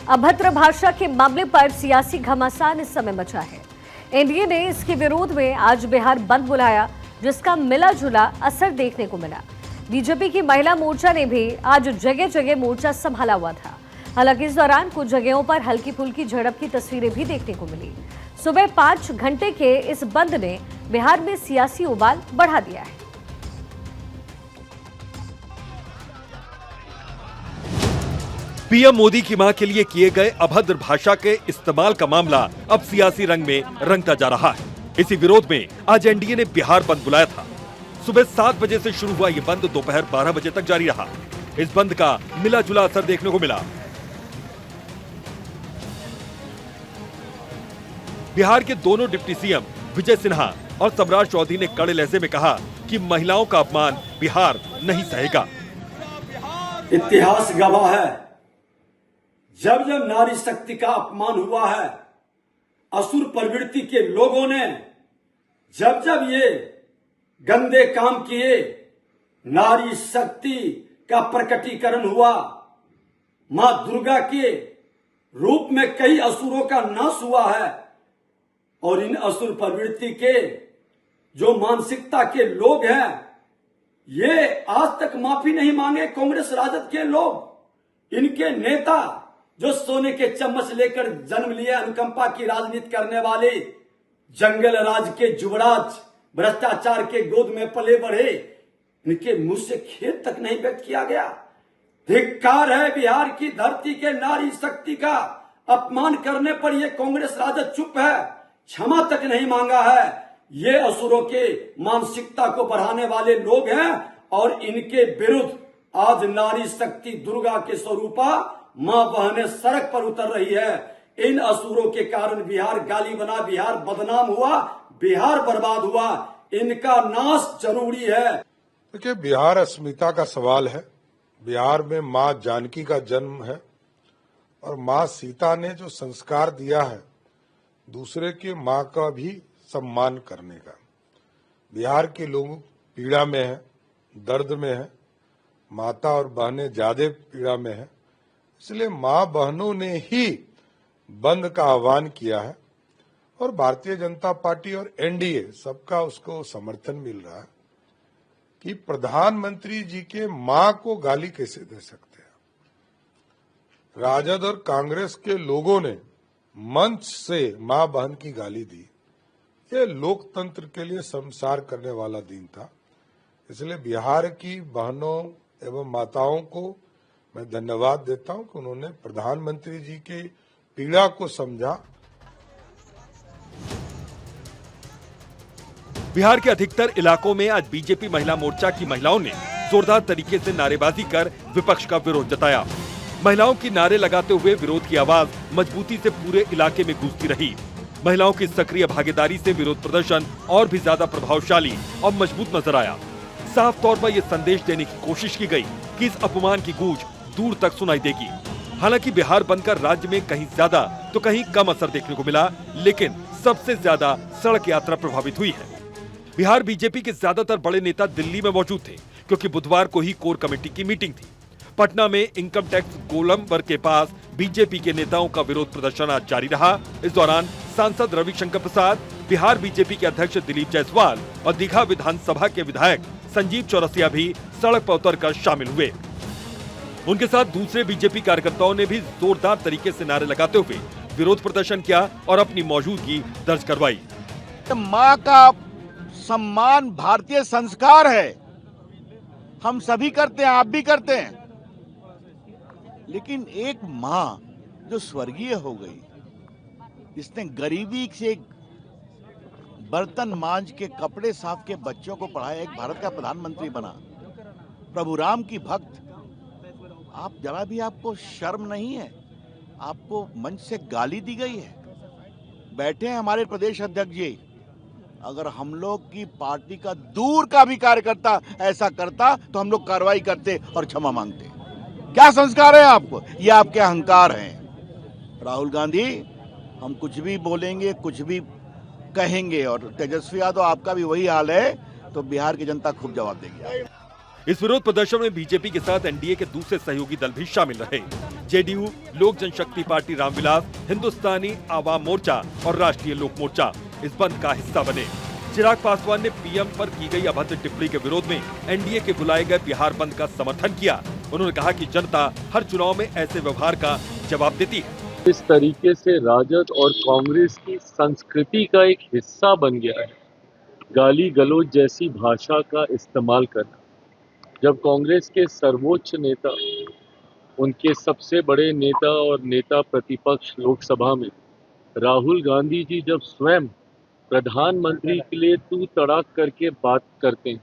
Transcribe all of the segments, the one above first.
अभद्र भाषा के मामले पर सियासी घमासान इस समय मचा है। एनडीए ने इसके विरोध में आज बिहार बंद बुलाया, जिसका मिला जुला असर देखने को मिला। बीजेपी की महिला मोर्चा ने भी आज जगह जगह मोर्चा संभाला हुआ था। हालांकि इस दौरान कुछ जगहों पर हल्की फुल्की झड़प की तस्वीरें भी देखने को मिली। सुबह 5 घंटे के इस बंद ने बिहार में सियासी उबाल बढ़ा दिया है। पीएम मोदी की मां के लिए किए गए अभद्र भाषा के इस्तेमाल का मामला अब सियासी रंग में रंगता जा रहा है। इसी विरोध में आज एनडीए ने बिहार बंद बुलाया था। सुबह 7 बजे से शुरू हुआ ये बंद दोपहर 12 बजे तक जारी रहा। इस बंद का मिला जुला असर देखने को मिला। बिहार के दोनों डिप्टी सीएम विजय सिन्हा और सम्राट चौधरी ने कड़े लहजे में कहा कि महिलाओं का अपमान बिहार नहीं सहेगा। इतिहास गवाह है, जब जब नारी शक्ति का अपमान हुआ है, असुर प्रवृत्ति के लोगों ने जब जब ये गंदे काम किए, नारी शक्ति का प्रकटीकरण हुआ। मां दुर्गा के रूप में कई असुरों का नाश हुआ है और इन असुर प्रवृत्ति के जो मानसिकता के लोग हैं, ये आज तक माफी नहीं मांगे। कांग्रेस राजद के लोग, इनके नेता जो सोने के चम्मच लेकर जन्म लिए, अनुकंपा की राजनीति करने वाले, जंगल राज के युवराज, भ्रष्टाचार के गोद में पले बढ़े, इनके मुंह से खेद तक नहीं व्यक्त किया गया। धिक्कार है बिहार की धरती के नारी शक्ति का अपमान करने पर यह कांग्रेस राजद चुप है, क्षमा तक नहीं मांगा है। ये असुरों के मानसिकता को बढ़ाने वाले लोग हैं और इनके विरुद्ध आज नारी शक्ति दुर्गा के स्वरूपा मां बहनें सड़क पर उतर रही है। इन असुरों के कारण बिहार गाली बना, बिहार बदनाम हुआ, बिहार बर्बाद हुआ। इनका नाश जरूरी है। देखिए, बिहार अस्मिता का सवाल है। बिहार में मां जानकी का जन्म है और मां सीता ने जो संस्कार दिया है दूसरे के मां का भी सम्मान करने का। बिहार के लोग पीड़ा में है, दर्द में है, माता और बहनें ज्यादा पीड़ा में है, इसलिए मां बहनों ने ही बंद का आह्वान किया है और भारतीय जनता पार्टी और एनडीए सबका उसको समर्थन मिल रहा है कि प्रधानमंत्री जी के मां को गाली कैसे दे सकते हैं। राजद और कांग्रेस के लोगों ने मंच से मां बहन की गाली दी। ये लोकतंत्र के लिए शर्मसार करने वाला दिन था। इसलिए बिहार की बहनों एवं माताओं को मैं धन्यवाद देता हूं कि उन्होंने प्रधानमंत्री जी की पीड़ा को समझा। बिहार के अधिकतर इलाकों में आज बीजेपी महिला मोर्चा की महिलाओं ने जोरदार तरीके से नारेबाजी कर विपक्ष का विरोध जताया। महिलाओं की नारे लगाते हुए विरोध की आवाज मजबूती से पूरे इलाके में गूंजती रही। महिलाओं की सक्रिय भागीदारी से विरोध प्रदर्शन और भी ज्यादा प्रभावशाली और मजबूत नजर आया। साफ तौर पर यह संदेश देने की कोशिश की गई कि इस अपमान की गूंज दूर तक सुनाई देगी। हालांकि बिहार बंद का राज्य में कहीं ज्यादा तो कहीं कम असर देखने को मिला, लेकिन सबसे ज्यादा सड़क यात्रा प्रभावित हुई है। बिहार बीजेपी के ज्यादातर बड़े नेता दिल्ली में मौजूद थे, क्योंकि बुधवार को ही कोर कमेटी की मीटिंग थी। पटना में इनकम टैक्स गोलंबर के पास बीजेपी के नेताओं का विरोध प्रदर्शन आज जारी रहा। इस दौरान सांसद रविशंकर प्रसाद, बिहार बीजेपी के अध्यक्ष दिलीप जायसवाल और दीघा विधानसभा के विधायक संजीव चौरसिया भी सड़क पर उतरकर शामिल हुए। उनके साथ दूसरे बीजेपी कार्यकर्ताओं ने भी जोरदार तरीके से नारे लगाते हुए विरोध प्रदर्शन किया और अपनी मौजूदगी दर्ज करवाई। माँ का सम्मान भारतीय संस्कार है, हम सभी करते हैं, आप भी करते हैं। लेकिन एक माँ जो स्वर्गीय हो गई, जिसने गरीबी से बर्तन मांज के, कपड़े साफ के बच्चों को पढ़ाया, एक भारत का प्रधानमंत्री बना, प्रभु राम की भक्त, आप जरा भी आपको शर्म नहीं है? आपको मंच से गाली दी गई है। बैठे हैं हमारे प्रदेश अध्यक्ष जी, अगर हम लोग की पार्टी का दूर का भी कार्यकर्ता ऐसा करता तो हम लोग कार्रवाई करते और क्षमा मांगते। क्या संस्कार है आपको? ये आपके अहंकार हैं। राहुल गांधी, हम कुछ भी बोलेंगे, कुछ भी कहेंगे, और तेजस्वी यादव आपका भी वही हाल है, तो बिहार की जनता खूब जवाब देगी। इस विरोध प्रदर्शन में बीजेपी के साथ एनडीए के दूसरे सहयोगी दल भी शामिल रहे। जेडीयू, लोक जनशक्ति पार्टी रामविलास, हिंदुस्तानी आवाम मोर्चा और राष्ट्रीय लोक मोर्चा इस बंद का हिस्सा बने। चिराग पासवान ने पीएम पर की गई अभद्र टिप्पणी के विरोध में एनडीए के बुलाए गए बिहार बंद का समर्थन किया। उन्होंने कहा कि जनता हर चुनाव में ऐसे व्यवहार का जवाब देती है। इस तरीके से राजद और कांग्रेस की संस्कृति का एक हिस्सा बन गया है गाली गलौज जैसी भाषा का इस्तेमाल करना। जब कांग्रेस के सर्वोच्च नेता, उनके सबसे बड़े नेता और नेता प्रतिपक्ष लोकसभा में राहुल गांधी जी जब स्वयं प्रधानमंत्री के लिए तू तड़ाक करके बात करते हैं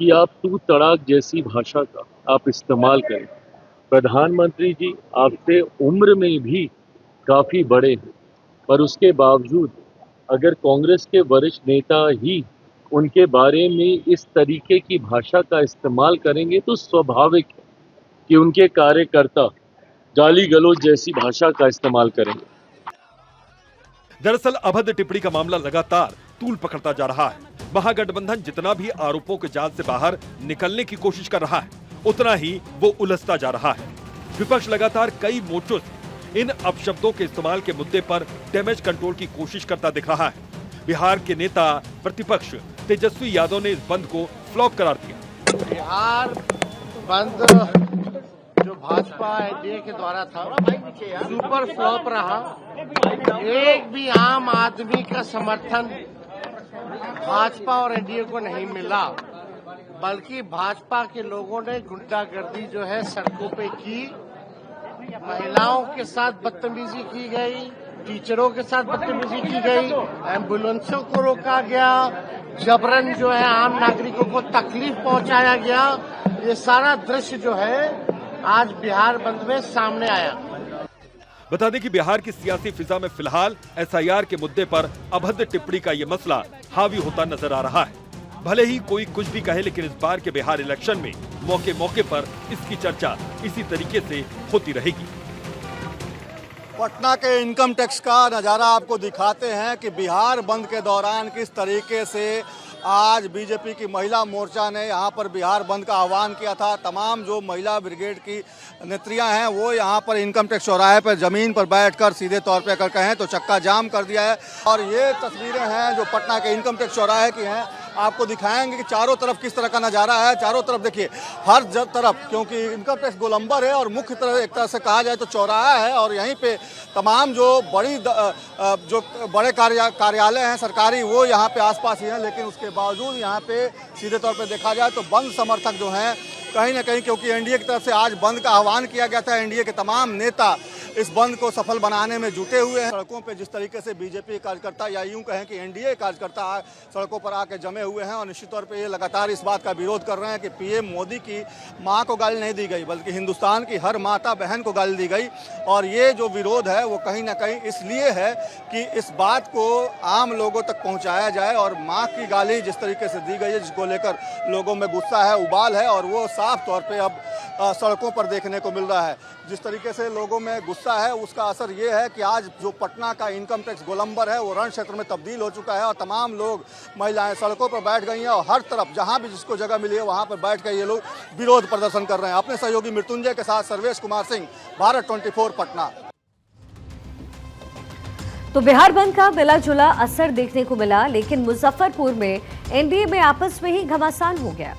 कि आप तू तड़ाक जैसी भाषा का आप इस्तेमाल करें। प्रधानमंत्री जी आपसे उम्र में भी काफी बड़े हैं, पर उसके बावजूद अगर कांग्रेस के वरिष्ठ नेता ही उनके बारे में इस तरीके की भाषा का इस्तेमाल करेंगे तो स्वाभाविक है कि उनके कार्यकर्ता गाली गलौज जैसी भाषा का इस्तेमाल करेंगे। दरअसल अभद्र टिप्पणी का मामला लगातार तूल पकड़ता जा रहा है। महागठबंधन जितना भी आरोपों के जाल से बाहर निकलने की कोशिश कर रहा है, उतना ही वो उलझता जा रहा है। विपक्ष लगातार कई मोर्चों से इन अपशब्दों के इस्तेमाल के मुद्दे पर डैमेज कंट्रोल की कोशिश करता दिख रहा है। बिहार के नेता प्रतिपक्ष तेजस्वी यादव ने इस बंद को फ्लॉप करार दिया। बिहार बंद जो भाजपा एनडीए के द्वारा था सुपर फ्लॉप रहा। एक भी आम आदमी का समर्थन भाजपा और एनडीए को नहीं मिला, बल्कि भाजपा के लोगों ने गुंडागर्दी जो है सड़कों पे की, महिलाओं के साथ बदतमीजी की गई, टीचरों के साथ बदतमीजी की गई, एम्बुलेंसों को रोका गया, जबरन जो है आम नागरिकों को तकलीफ पहुंचाया गया। ये सारा दृश्य जो है आज बिहार बंद में सामने आया। बता दें कि बिहार की सियासी फिजा में फिलहाल एसआईआर के मुद्दे पर अभद्र टिप्पणी का ये मसला हावी होता नजर आ रहा है। भले ही कोई कुछ भी कहे, लेकिन इस बार के बिहार इलेक्शन में मौके मौके पर इसकी चर्चा इसी तरीके से होती रहेगी। पटना के इनकम टैक्स का नज़ारा आपको दिखाते हैं कि बिहार बंद के दौरान किस तरीके से आज बीजेपी की महिला मोर्चा ने यहाँ पर बिहार बंद का आह्वान किया था। तमाम जो महिला ब्रिगेड की नेत्रियां हैं वो यहाँ पर इनकम टैक्स चौराहे पर ज़मीन पर बैठकर सीधे तौर पे अगर कहें तो चक्का जाम कर दिया है। और ये तस्वीरें हैं जो पटना के इनकम टैक्स चौराहे की हैं, आपको दिखाएंगे कि चारों तरफ किस तरह का नज़ारा है। चारों तरफ देखिए, हर तरफ, क्योंकि इनकम टैक्स गोलंबर है और मुख्य तरह एक तरह से कहा जाए तो चौराहा है, और यहीं पे तमाम जो बड़े कार्यालय हैं सरकारी वो यहाँ पे आसपास ही हैं। लेकिन उसके बावजूद यहाँ पे सीधे तौर पे देखा जाए तो बंद समर्थक जो हैं कहीं ना कहीं, क्योंकि एनडीए की तरफ से आज बंद का आह्वान किया गया था, एनडीए के तमाम नेता इस बंद को सफल बनाने में जुटे हुए हैं। सड़कों पे जिस तरीके से बीजेपी कार्यकर्ता या यूं कहें कि एनडीए कार्यकर्ता सड़कों पर आके जमे हुए हैं और निश्चित तौर पे ये लगातार इस बात का विरोध कर रहे हैं कि पीएम मोदी की मां को गाली नहीं दी गई, बल्कि हिंदुस्तान की हर माता बहन को गाली दी गई। और ये जो विरोध है वो कहीं ना कहीं इसलिए है कि इस बात को आम लोगों तक पहुँचाया जाए, और माँ की गाली जिस तरीके से दी गई है, जिसको लेकर लोगों में गुस्सा है, उबाल है, और वो साफ तौर पर अब सड़कों पर देखने को मिल रहा है। जिस तरीके से लोगों में गुस्सा है उसका असर ये है कि आज जो पटना का इनकम टैक्स गोलंबर है वो रण क्षेत्र में तब्दील हो चुका है, और तमाम लोग, महिलाएं सड़कों पर बैठ गई हैं, और हर तरफ जहां भी जिसको जगह मिली है वहां पर बैठ कर ये लोग विरोध प्रदर्शन कर रहे हैं। अपने सहयोगी मृत्युंजय के साथ सर्वेश कुमार सिंह, भारत 24 पटना। तो बिहार बंद का मिला जुला असर देखने को मिला, लेकिन मुजफ्फरपुर में एनडीए में आपस में ही घमासान हो गया।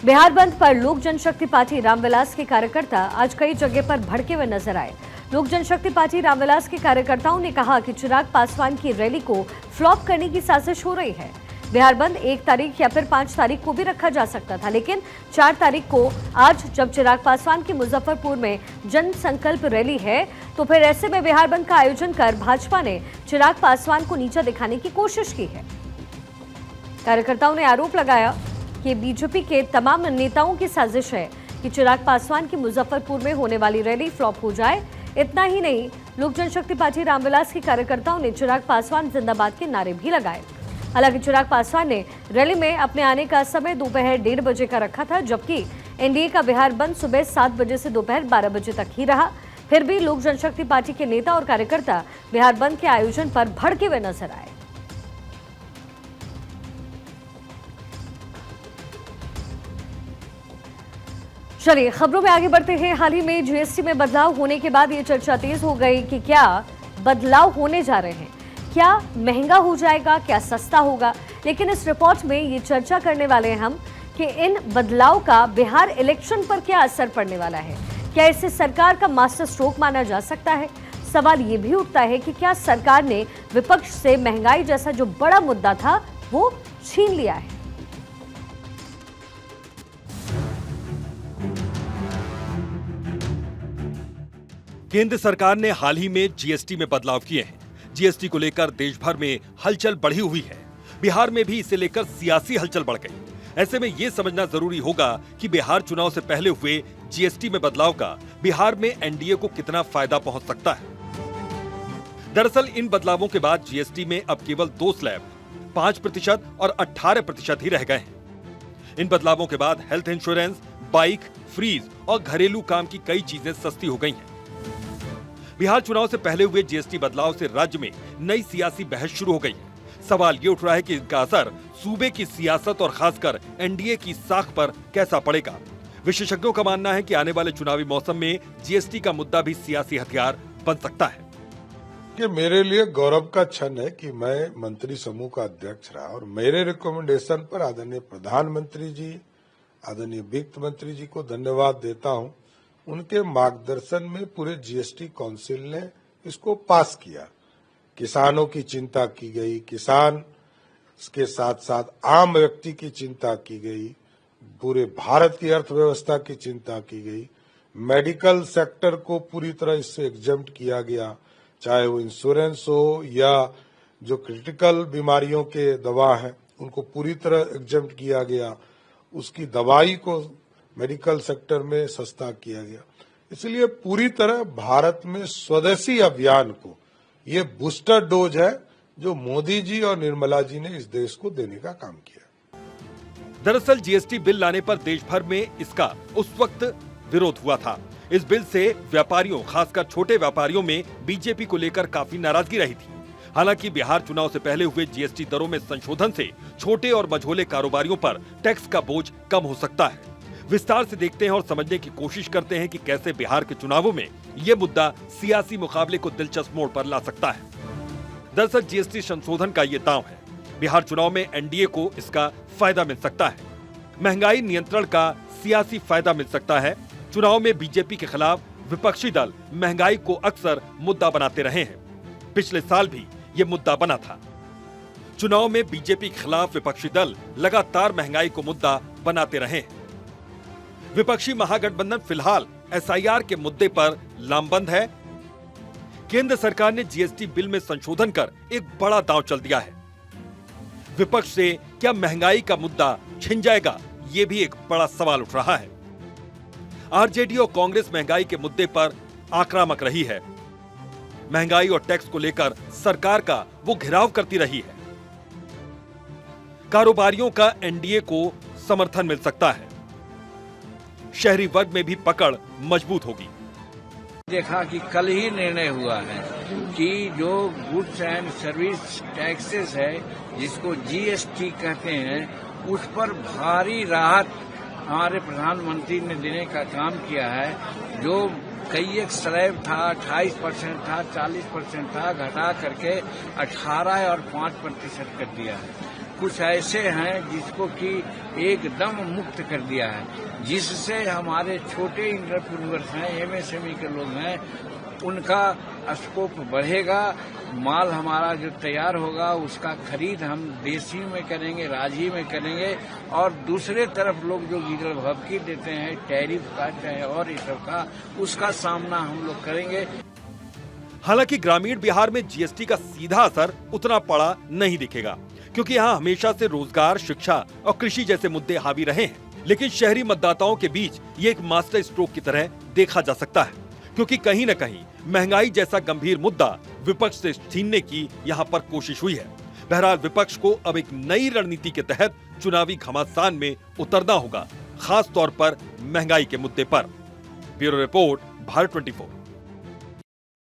बिहार बंद पर लोक जनशक्ति पार्टी रामविलास के कार्यकर्ता आज कई जगह पर भड़के हुए नजर आए। लोक जनशक्ति पार्टी रामविलास के कार्यकर्ताओं ने कहा कि चिराग पासवान की रैली को फ्लॉप करने की साजिश हो रही है। बिहार बंद 1 तारीख या फिर 5 तारीख को भी रखा जा सकता था, लेकिन 4 तारीख को आज जब चिराग पासवान की मुजफ्फरपुर में जन संकल्प रैली है, तो फिर ऐसे में बिहार बंद का आयोजन कर भाजपा ने चिराग पासवान को नीचा दिखाने की कोशिश की है। कार्यकर्ताओं ने आरोप लगाया कि बीजेपी के तमाम नेताओं की साजिश है कि चिराग पासवान की मुजफ्फरपुर में होने वाली रैली फ्लॉप हो जाए। इतना ही नहीं, लोक जनशक्ति पार्टी रामविलास के कार्यकर्ताओं ने चिराग पासवान जिंदाबाद के नारे भी लगाए। हालांकि चिराग पासवान ने रैली में अपने आने का समय दोपहर 1:30 बजे का रखा था, जबकि एनडीए का बिहार बंद सुबह 7 बजे से दोपहर 12 बजे तक ही रहा। फिर भी लोक जनशक्ति पार्टी के नेता और कार्यकर्ता बिहार बंद के आयोजन पर भड़के हुए नजर आए। चलिए खबरों में आगे बढ़ते हैं। हाल ही में जीएसटी में बदलाव होने के बाद ये चर्चा तेज हो गई कि क्या बदलाव होने जा रहे हैं, क्या महंगा हो जाएगा, क्या सस्ता होगा। लेकिन इस रिपोर्ट में ये चर्चा करने वाले हैं हम कि इन बदलाव का बिहार इलेक्शन पर क्या असर पड़ने वाला है। क्या इसे सरकार का मास्टर स्ट्रोक माना जा सकता है। सवाल ये भी उठता है कि क्या सरकार ने विपक्ष से महंगाई जैसा जो बड़ा मुद्दा था वो छीन लिया है। केंद्र सरकार ने हाल ही में जीएसटी में बदलाव किए हैं। जीएसटी को लेकर देश भर में हलचल बढ़ी हुई है। बिहार में भी इसे लेकर सियासी हलचल बढ़ गई। ऐसे में यह समझना जरूरी होगा कि बिहार चुनाव से पहले हुए जीएसटी में बदलाव का बिहार में एनडीए को कितना फायदा पहुंच सकता है। दरअसल इन बदलावों के बाद जीएसटी में अब केवल 2 स्लैब 5% और 18% ही रह गए हैं। इन बदलावों के बाद हेल्थ इंश्योरेंस, बाइक, फ्रीज और घरेलू काम की कई चीजें सस्ती हो गई हैं। बिहार चुनाव से पहले हुए जीएसटी बदलाव से राज्य में नई सियासी बहस शुरू हो गई है। सवाल ये उठ रहा है कि इनका असर सूबे की सियासत और खासकर एनडीए की साख पर कैसा पड़ेगा। विशेषज्ञों का मानना है कि आने वाले चुनावी मौसम में जीएसटी का मुद्दा भी सियासी हथियार बन सकता है। कि मेरे लिए गौरव का क्षण है कि मैं मंत्री समूह का अध्यक्ष रहा और मेरे रिकमेंडेशन पर आदरणीय प्रधानमंत्री जी, आदरणीय वित्त मंत्री जी को धन्यवाद देता हूं। उनके मार्गदर्शन में पूरे जीएसटी काउंसिल ने इसको पास किया। किसानों की चिंता की गई, किसान के साथ साथ आम व्यक्ति की चिंता की गई, पूरे भारत की अर्थव्यवस्था की चिंता की गई। मेडिकल सेक्टर को पूरी तरह इससे एग्जम्प्ट किया गया, चाहे वो इंश्योरेंस हो या जो क्रिटिकल बीमारियों के दवा हैं उनको पूरी तरह एग्जम्प्ट किया गया। उसकी दवाई को मेडिकल सेक्टर में सस्ता किया गया। इसलिए पूरी तरह भारत में स्वदेशी अभियान को ये बूस्टर डोज है जो मोदी जी और निर्मला जी ने इस देश को देने का काम किया। दरअसल जीएसटी बिल लाने पर देश भर में इसका उस वक्त विरोध हुआ था। इस बिल से व्यापारियों, खासकर छोटे व्यापारियों में बीजेपी को लेकर काफी नाराजगी रही थी। हालांकि बिहार चुनाव से पहले हुए जीएसटी दरों में संशोधन से छोटे और मझोले कारोबारियों पर टैक्स का बोझ कम हो सकता है। विस्तार से देखते हैं और समझने की कोशिश करते हैं कि कैसे बिहार के चुनावों में ये मुद्दा सियासी मुकाबले को दिलचस्प मोड़ पर ला सकता है। दरअसल जीएसटी संशोधन का ये दांव है। बिहार चुनाव में एनडीए को इसका फायदा मिल सकता है। महंगाई नियंत्रण का सियासी फायदा मिल सकता है। चुनाव में बीजेपी के खिलाफ विपक्षी दल महंगाई को अक्सर मुद्दा बनाते रहे हैं। पिछले साल भी ये मुद्दा बना था। चुनाव में बीजेपी के खिलाफ विपक्षी दल लगातार महंगाई को मुद्दा बनाते रहे हैं। विपक्षी महागठबंधन फिलहाल एसआईआर के मुद्दे पर लामबंद है। केंद्र सरकार ने जीएसटी बिल में संशोधन कर एक बड़ा दांव चल दिया है। विपक्ष से क्या महंगाई का मुद्दा छिन जाएगा, ये भी एक बड़ा सवाल उठ रहा है। आरजेडी और कांग्रेस महंगाई के मुद्दे पर आक्रामक रही है। महंगाई और टैक्स को लेकर सरकार का वो घेराव करती रही है। कारोबारियों का एनडीए को समर्थन मिल सकता है। शहरी वर्ग में भी पकड़ मजबूत होगी। देखा कि कल ही निर्णय हुआ है कि जो गुड्स एंड सर्विस टैक्सेस है, जिसको जीएसटी कहते हैं, उस पर भारी राहत हमारे प्रधानमंत्री ने देने का काम किया है। जो कई एक स्लैब था, 28% था, 40% था, घटा करके 18 और 5% कर दिया है। कुछ ऐसे हैं जिसको कि एकदम मुक्त कर दिया है, जिससे हमारे छोटे इंटरप्रेन्योर्स हैं, एमएसएमई के लोग हैं, उनका स्कोप बढ़ेगा। माल हमारा जो तैयार होगा उसका खरीद हम देशी में करेंगे, राज्य में करेंगे। और दूसरे तरफ लोग जो गिरल भभकी देते हैं टैरिफ का चाहे और इस सब का, उसका सामना हम लोग करेंगे। हालांकि ग्रामीण बिहार में जीएसटी का सीधा असर उतना पड़ा नहीं दिखेगा, क्योंकि यहाँ हमेशा से रोजगार, शिक्षा और कृषि जैसे मुद्दे हावी रहे हैं। लेकिन शहरी मतदाताओं के बीच ये एक मास्टर स्ट्रोक की तरह देखा जा सकता है, क्योंकि कहीं न कहीं महंगाई जैसा गंभीर मुद्दा विपक्ष से छीनने की यहाँ पर कोशिश हुई है। बहरहाल विपक्ष को अब एक नई रणनीति के तहत चुनावी घमासान में उतरना होगा, खास तौर पर महंगाई के मुद्दे पर। Bureau report, Bharat 24।